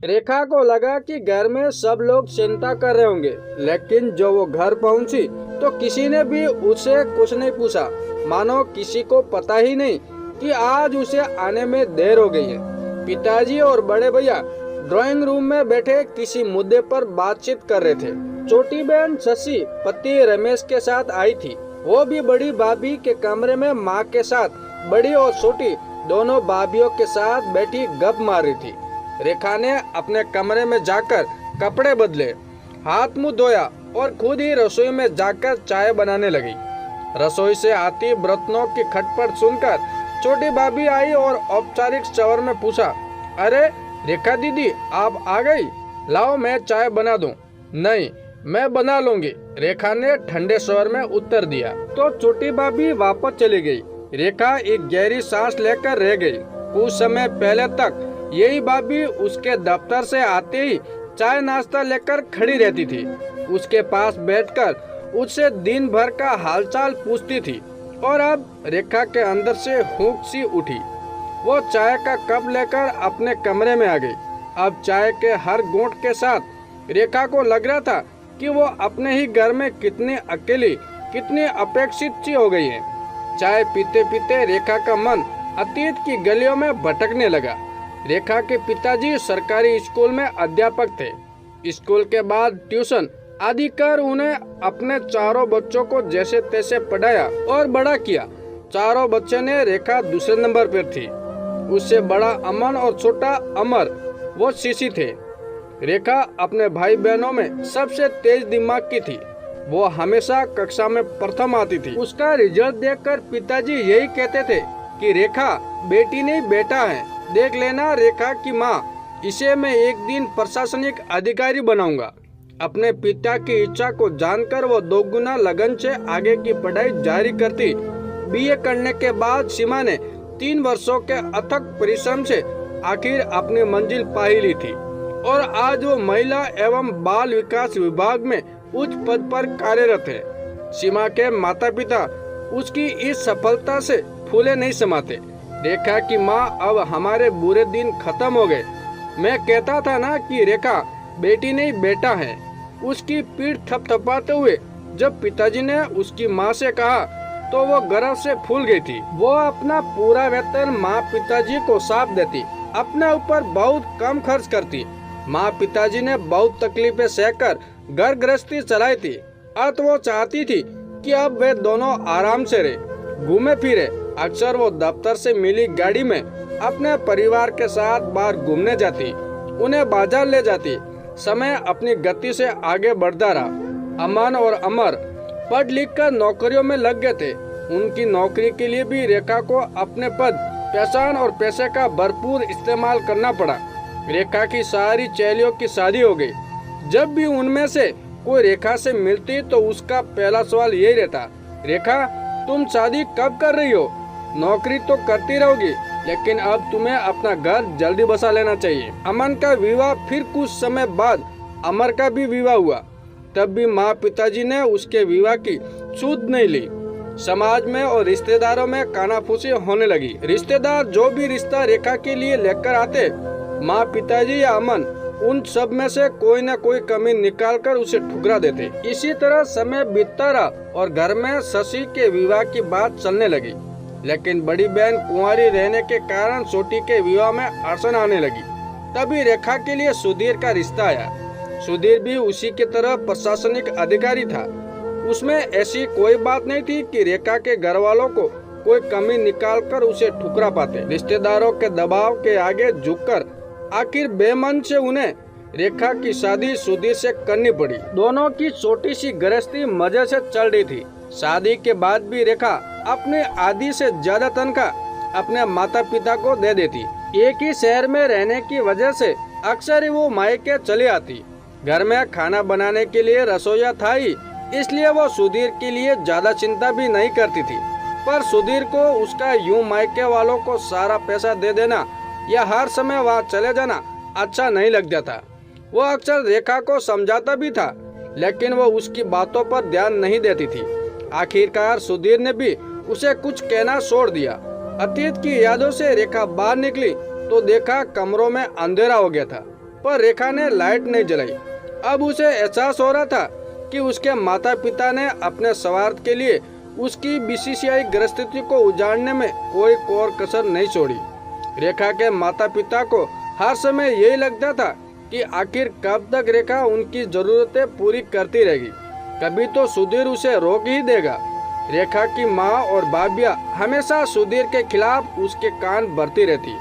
रेखा को लगा कि घर में सब लोग चिंता कर रहे होंगे, लेकिन जब वो घर पहुंची तो किसी ने भी उसे कुछ नहीं पूछा, मानो किसी को पता ही नहीं कि आज उसे आने में देर हो गई है। पिताजी और बड़े भैया ड्राइंग रूम में बैठे किसी मुद्दे पर बातचीत कर रहे थे। छोटी बहन शशि पति रमेश के साथ आई थी। वो भी बड़ी भाभी के कमरे में माँ के साथ बड़ी और छोटी दोनों भाभीओं के साथ बैठी गप मार रही थी। रेखा ने अपने कमरे में जाकर कपड़े बदले, हाथ मुंह धोया और खुद ही रसोई में जाकर चाय बनाने लगी। रसोई से आती बर्तनों की खटपट सुनकर छोटी भाभी आई और औपचारिक स्वर में पूछा, अरे रेखा दीदी आप आ गई, लाओ मैं चाय बना दूं। नहीं, मैं बना लूंगी, रेखा ने ठंडे स्वर में उत्तर दिया। तो छोटी भाभी वापस चली गई। रेखा एक गहरी सांस लेकर रह गई। कुछ समय पहले तक यही भाभी उसके दफ्तर से आते ही चाय नाश्ता लेकर खड़ी रहती थी। उसके पास बैठकर उससे दिन भर का हालचाल पूछती थी और अब रेखा के अंदर से हुक सी उठी। वो चाय का कप लेकर अपने कमरे में आ गई। अब चाय के हर घूंट के साथ रेखा को लग रहा था कि वो अपने ही घर में कितनी अकेली, कितनी अपेक्षित सी हो गई है। चाय पीते पीते रेखा का मन अतीत की गलियों में भटकने लगा। रेखा के पिताजी सरकारी स्कूल में अध्यापक थे। स्कूल के बाद ट्यूशन आदि कर उन्हें अपने चारों बच्चों को जैसे तैसे पढ़ाया और बड़ा किया। चारों बच्चे ने रेखा दूसरे नंबर पर थी। उससे बड़ा अमन और छोटा अमर वो शिशि थे। रेखा अपने भाई बहनों में सबसे तेज दिमाग की थी। वो हमेशा कक्षा में प्रथम आती थी। उसका रिजल्ट देखकर पिताजी यही कहते थे कि रेखा बेटी नहीं बेटा है, देख लेना रेखा की माँ, इसे मैं एक दिन प्रशासनिक अधिकारी बनाऊंगा। अपने पिता की इच्छा को जानकर वो दोगुना लगन से आगे की पढ़ाई जारी करती। बीए करने के बाद सीमा ने 3 वर्षों के अथक परिश्रम से आखिर अपनी मंजिल पा ही ली थी और आज वो महिला एवं बाल विकास विभाग में उच्च पद पर कार्यरत है। सीमा के माता पिता उसकी इस सफलता से फूले नहीं समाते। रेखा की माँ, अब हमारे बुरे दिन खत्म हो गए। मैं कहता था ना कि रेखा बेटी नहीं बेटा है। उसकी पीठ थपथपाते हुए जब पिताजी ने उसकी माँ से कहा तो वो गर्व से फूल गई थी। वो अपना पूरा वेतन माँ पिताजी को सौंप देती, अपने ऊपर बहुत कम खर्च करती। माँ पिताजी ने बहुत तकलीफें सहकर घर गृहस्थी चलाई थी। अर्थ वो चाहती थी कि अब वे दोनों आराम से रहे, घूमे फिरे। अक्सर वो दफ्तर से मिली गाड़ी में अपने परिवार के साथ बाहर घूमने जाती, उन्हें बाजार ले जाती। समय अपनी गति से आगे बढ़ता रहा। अमन और अमर पढ़ लिख कर नौकरियों में लग गए थे। उनकी नौकरी के लिए भी रेखा को अपने पद, पहचान और पैसे का भरपूर इस्तेमाल करना पड़ा। रेखा की सारी चहेलियों की शादी हो गई। जब भी उनमें से कोई रेखा से मिलती तो उसका पहला सवाल यही रहता, रेखा तुम शादी कब कर रही हो? नौकरी तो करती रहोगी, लेकिन अब तुम्हें अपना घर जल्दी बसा लेना चाहिए। अमन का विवाह, फिर कुछ समय बाद अमर का भी विवाह हुआ। तब भी माँ पिताजी ने उसके विवाह की सुध नहीं ली। समाज में और रिश्तेदारों में कानाफूसी होने लगी। रिश्तेदार जो भी रिश्ता रेखा के लिए लेकर आते, माँ पिताजी या अमन उन सब में से कोई न कोई कमी निकालकर उसे ठुकरा देते। इसी तरह समय बीतता रहा और घर में शशि के विवाह की बात चलने लगी। लेकिन बड़ी बहन कुंवारी रहने के कारण छोटी के विवाह में अड़चन आने लगी। तभी रेखा के लिए सुधीर का रिश्ता आया। सुधीर भी उसी की तरह प्रशासनिक अधिकारी था। उसमें ऐसी कोई बात नहीं थी कि रेखा के घर वालों को कोई कमी निकालकर उसे ठुकरा पाते। रिश्तेदारों के दबाव के आगे झुककर आखिर बेमन से उन्हें रेखा की शादी सुधीर से करनी पड़ी। दोनों की छोटी सी गृहस्थी मजे से चल रही थी। शादी के बाद भी रेखा अपने आधी से ज्यादा तनख्वाह अपने माता पिता को दे देती। एक ही शहर में रहने की वजह से अक्सर ही वो मायके चली आती। घर में खाना बनाने के लिए रसोईया था ही, इसलिए वो सुधीर के लिए ज्यादा चिंता भी नहीं करती थी। पर सुधीर को उसका यूं मायके वालों को सारा पैसा दे देना या हर समय वहाँ चले जाना अच्छा नहीं लग जाता। वो अक्सर रेखा को समझाता भी था, लेकिन वो उसकी बातों पर ध्यान नहीं देती थी। आखिरकार सुधीर ने भी उसे कुछ कहना छोड़ दिया। अतीत की यादों से रेखा बाहर निकली तो देखा कमरों में अंधेरा हो गया था। पर रेखा ने लाइट नहीं जलाई। अब उसे एहसास हो रहा था कि उसके माता पिता ने अपने स्वार्थ के लिए उसकी बीसीसीआई गृहस्थिति को उजाड़ने में कोई कोर कसर नहीं छोड़ी। रेखा के माता पिता को हर समय यही लगता था कि आखिर कब तक रेखा उनकी जरूरतें पूरी करती रहेगी, कभी तो सुधीर उसे रोक ही देगा। रेखा की माँ और भाभिया हमेशा सुधीर के खिलाफ उसके कान भरती रहती।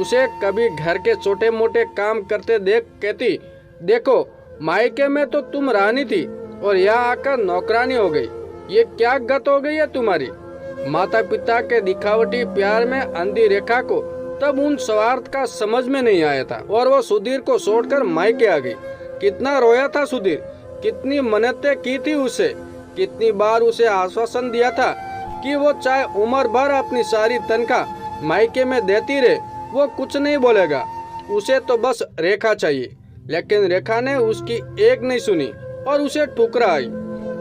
उसे कभी घर के छोटे मोटे काम करते देख कहती, देखो मायके में तो तुम रानी थी और यहाँ आकर नौकरानी हो गई, ये क्या गत हो गई है तुम्हारी। माता पिता के दिखावटी प्यार में अंधी रेखा को तब उन स्वार्थ का समझ में नहीं आया था और वो सुधीर को छोड़कर मायके आ गई। कितना रोया था सुधीर, कितनी मन्नतें की थी उसे, कितनी बार उसे आश्वासन दिया था कि वो चाहे उम्र भर अपनी सारी तनख्वाह मायके में देती रहे, वो कुछ नहीं बोलेगा, उसे तो बस रेखा चाहिए। लेकिन रेखा ने उसकी एक नहीं सुनी और उसे ठुकरा आई।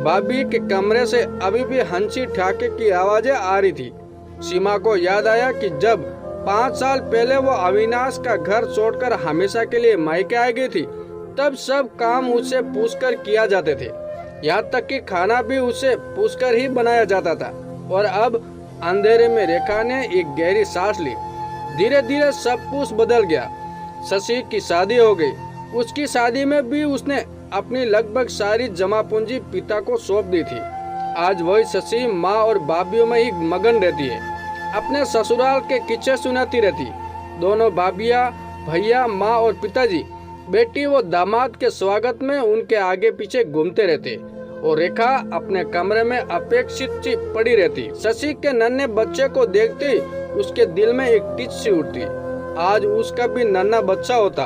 भाभी के कमरे से अभी भी हंसी ठाके की आवाजें आ रही थी। सीमा को याद आया कि जब 5 साल पहले वो अविनाश का घर छोड़कर हमेशा के लिए मायके आ गई थी, तब सब काम उससे पूछकर किया जाते थे, यहाँ तक कि खाना भी उससे पूछकर ही बनाया जाता था। और अब अंधेरे में रेखा ने एक गहरी सांस ली। धीरे धीरे सब कुछ बदल गया। शशि की शादी हो गई। उसकी शादी में भी उसने अपनी लगभग सारी जमा पूंजी पिता को सौंप दी थी। आज वही शशि माँ और भाभियों में ही मगन रहती है, अपने ससुराल के किस्से सुनाती रहती। दोनों भाभियाँ, भैया, माँ और पिताजी, बेटी व दामाद के स्वागत में उनके आगे पीछे घूमते रहते और रेखा अपने कमरे में अपेक्षित सी पड़ी रहती। शशि के नन्हे बच्चे को देखते उसके दिल में एक टिच सी उठती। आज उसका भी नन्हा बच्चा होता,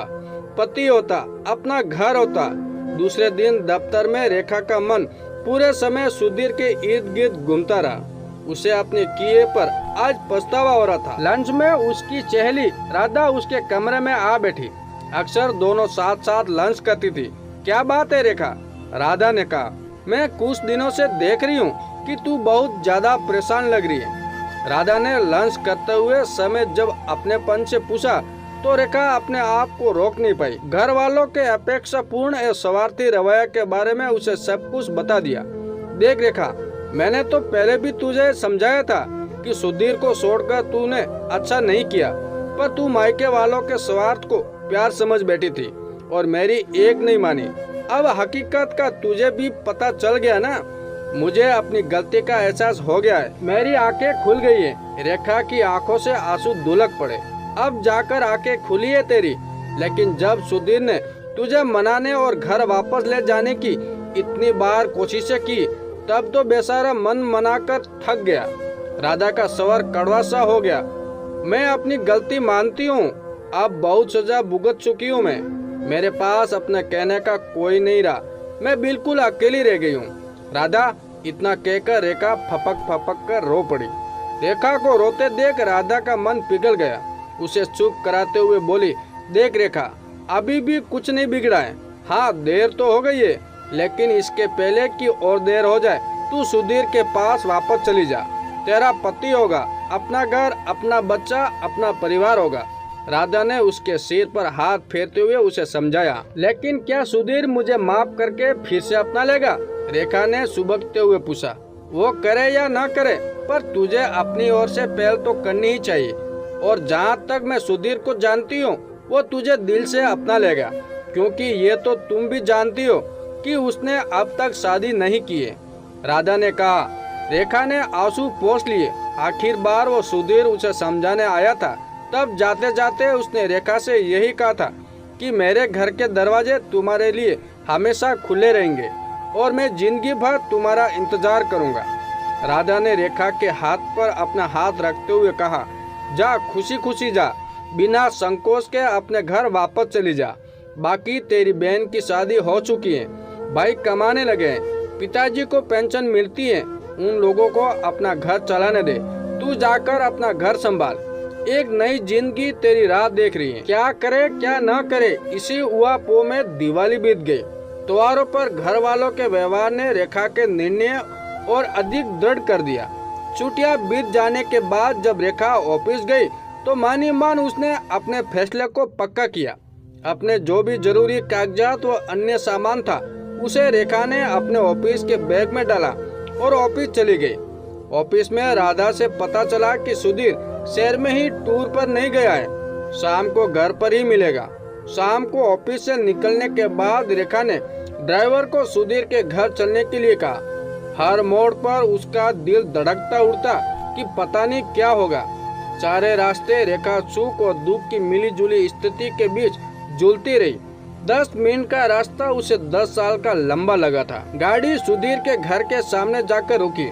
पति होता, अपना घर होता। दूसरे दिन दफ्तर में रेखा का मन पूरे समय सुधीर के इर्द गिर्द घूमता रहा। उसे अपने किए पर आज पछतावा हो रहा था। लंच में उसकी चहेली राधा उसके कमरे में आ बैठी। अक्सर दोनों साथ साथ लंच करती थी। क्या बात है रेखा, राधा ने कहा, मैं कुछ दिनों से देख रही हूँ कि तू बहुत ज्यादा परेशान लग रही है। राधा ने लंच करते हुए समय जब अपनेपन से पूछा तो रेखा अपने आप को रोक नहीं पाई। घर वालों के अपेक्षापूर्ण और स्वार्थी रवैया के बारे में उसे सब कुछ बता दिया। देख रेखा, मैंने तो पहले भी तुझे समझाया था कि सुधीर को छोड़कर तूने अच्छा नहीं किया, पर तू मायके वालों के स्वार्थ को प्यार समझ बैठी थी और मेरी एक नहीं मानी। अब हकीकत का तुझे भी पता चल गया ना। मुझे अपनी गलती का एहसास हो गया है। मेरी आंखें खुल गई है। रेखा की आंखों से आंसू धुलक पड़े। अब जाकर आंखें खुली है तेरी। लेकिन जब सुधीर ने तुझे मनाने और घर वापस ले जाने की इतनी बार कोशिशें की, तब तो बेचारा मन मनाकर थक गया। राधा का स्वर कड़वा सा हो गया। मैं अपनी गलती मानती हूँ। अब बहुत सजा भुगत चुकी हूँ मैं। मेरे पास अपने कहने का कोई नहीं रहा। मैं बिल्कुल अकेली रह गई हूँ। राधा, इतना कहकर रेखा फपक फपक कर रो पड़ी। रेखा को रोते देख राधा का मन पिघल गया। उसे चुप कराते हुए बोली, देख रेखा, अभी भी कुछ नहीं बिगड़ा है। हाँ, देर तो हो गई है, लेकिन इसके पहले कि और देर हो जाए, तू सुधीर के पास वापस चली जा। तेरा पति होगा, अपना घर, अपना बच्चा, अपना परिवार होगा। राधा ने उसके सिर पर हाथ फेरते हुए उसे समझाया। लेकिन क्या सुधीर मुझे माफ करके फिर से अपना लेगा? रेखा ने सुबकते हुए पूछा। वो करे या ना करे, पर तुझे अपनी ओर से पहल तो करनी ही चाहिए। और जहाँ तक मैं सुधीर को जानती हूँ, वो तुझे दिल से अपना लेगा, क्योंकि ये तो तुम भी जानती हो कि उसने अब तक शादी नहीं की है। राधा ने कहा। रेखा ने आंसू पोंछ लिए। आखिर बार वो सुधीर उसे समझाने आया था। तब जाते जाते उसने रेखा से यही कहा था कि मेरे घर के दरवाजे तुम्हारे लिए हमेशा खुले रहेंगे और मैं जिंदगी भर तुम्हारा इंतजार करूंगा। राधा ने रेखा के हाथ पर अपना हाथ रखते हुए कहा, जा, खुशी खुशी जा, बिना संकोच के अपने घर वापस चली जा। बाकी तेरी बहन की शादी हो चुकी है, भाई कमाने लगे हैं, पिताजी को पेंशन मिलती है, उन लोगों को अपना घर चलाने दे। तू जाकर अपना घर संभाल। एक नई जिंदगी तेरी राह देख रही है। क्या करे क्या न करे, इसी उहापोह में दिवाली बीत गई। त्योहारों पर घर वालों के व्यवहार ने रेखा के निर्णय और अधिक दृढ़ कर दिया। छुट्टियां बीत जाने के बाद जब रेखा ऑफिस गई तो मानी मान उसने अपने फैसले को पक्का किया। अपने जो भी जरूरी कागजात व अन्य सामान था उसे रेखा ने अपने ऑफिस के बैग में डाला और ऑफिस चली गई। ऑफिस में राधा से पता चला कि सुधीर शहर में ही टूर पर नहीं गया है, शाम को घर पर ही मिलेगा। शाम को ऑफिस से निकलने के बाद रेखा ने ड्राइवर को सुधीर के घर चलने के लिए कहा। हर मोड़ पर उसका दिल धड़कता उड़ता कि पता नहीं क्या होगा। सारे रास्ते रेखा सुख और दुख की मिली-जुली स्थिति के बीच झूलती रही। 10 मिनट का रास्ता उसे 10 साल का लंबा लगा था। गाड़ी सुधीर के घर के सामने जाकर रुकी।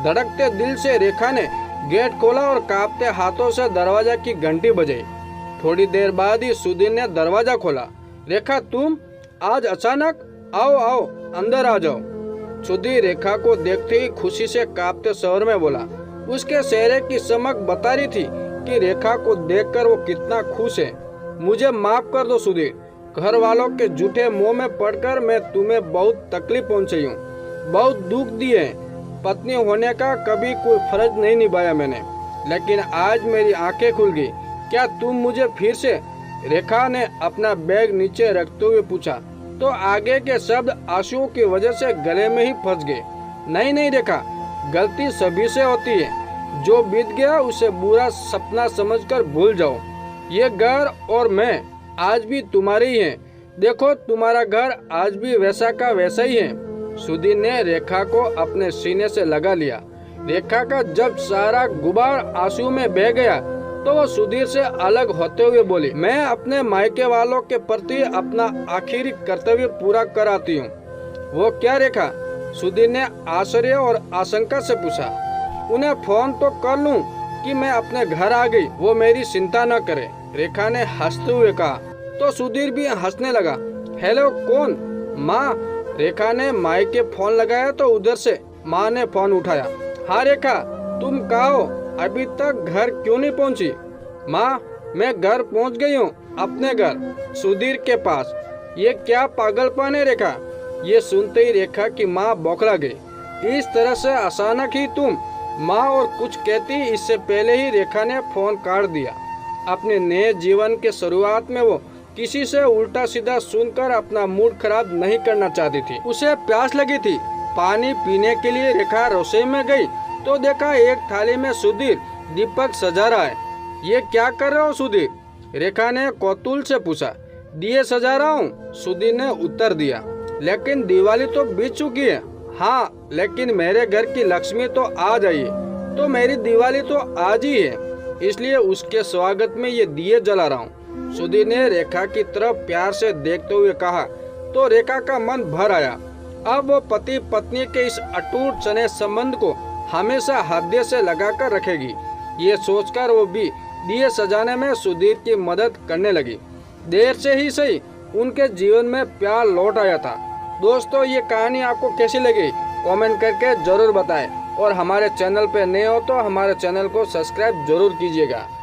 धड़कते दिल से रेखा ने गेट खोला और कांपते हाथों से दरवाजा की घंटी बजाई। थोड़ी देर बाद ही सुधीर ने दरवाजा खोला। रेखा, तुम आज अचानक? आओ आओ, अंदर आ जाओ। सुधीर रेखा को देखते ही खुशी से कांपते स्वर में बोला। उसके चेहरे की चमक बता रही थी कि रेखा को देखकर वो कितना खुश है। मुझे माफ कर दो सुधीर, घर वालों के झूठे मुंह में पड़कर मैं तुम्हें बहुत तकलीफ पहुंचाई हूँ, बहुत दुख दिए। पत्नी होने का कभी कोई फर्ज नहीं निभाया मैंने, लेकिन आज मेरी आंखें खुल गई। क्या तुम मुझे फिर से? रेखा ने अपना बैग नीचे रखते हुए पूछा तो आगे के शब्द आंसुओं की वजह से गले में ही फंस गए। नहीं नहीं रेखा, गलती सभी से होती है। जो बीत गया उसे बुरा सपना समझकर भूल जाओ। ये घर और मैं आज भी तुम्हारे ही हैं। देखो, तुम्हारा घर आज भी वैसा का वैसा ही है। सुधीर ने रेखा को अपने सीने से लगा लिया। रेखा का जब सारा गुबार आंसू में बह गया तो वो सुधीर से अलग होते हुए बोली, मैं अपने मायके वालों के प्रति अपना आखिरी कर्तव्य पूरा कर आती हूँ। वो क्या रेखा? सुधीर ने आश्चर्य और आशंका से पूछा। उन्हें फोन तो कर लूं कि मैं अपने घर आ गई, वो मेरी चिंता न करे, रेखा ने हंसते हुए कहा। तो सुधीर भी हंसने लगा। हेलो, कौन? माँ। रेखा ने मायके फोन लगाया तो उधर से माँ ने फोन उठाया। हाँ रेखा, तुम कहाँ हो? अभी तक घर क्यों नहीं पहुँची? माँ, मैं घर पहुँच गई हूँ, अपने घर, सुधीर के पास। ये क्या पागलपन है रेखा? ये सुनते ही रेखा की माँ बौखला गई। इस तरह से अचानक ही तुम? माँ और कुछ कहती इससे पहले ही रेखा ने फोन काट दिया। अपने नए जीवन के शुरुआत में वो किसी से उल्टा सीधा सुनकर अपना मूड खराब नहीं करना चाहती थी। उसे प्यास लगी थी। पानी पीने के लिए रेखा रसोई में गई तो देखा एक थाली में सुधीर दीपक सजा रहा है। ये क्या कर रहे हो सुधीर? रेखा ने कौतूहल से पूछा। दिए सजा रहा हूँ, सुधीर ने उत्तर दिया। लेकिन दिवाली तो बीत चुकी है। हाँ, लेकिन मेरे घर की लक्ष्मी तो आज आई है, तो मेरी दिवाली तो आज ही है, इसलिए उसके स्वागत में ये दिए जला रहा हूँ। सुधीर ने रेखा की तरफ प्यार से देखते हुए कहा तो रेखा का मन भर आया। अब वो पति पत्नी के इस अटूट स्नेह संबंध को हमेशा हृदय से लगाकर रखेगी। ये सोचकर वो भी दिए सजाने में सुधीर की मदद करने लगी। देर से ही सही उनके जीवन में प्यार लौट आया था। दोस्तों, ये कहानी आपको कैसी लगी कमेंट करके जरूर बताएं और हमारे चैनल पे नए हो तो हमारे चैनल को सब्सक्राइब जरूर कीजिएगा।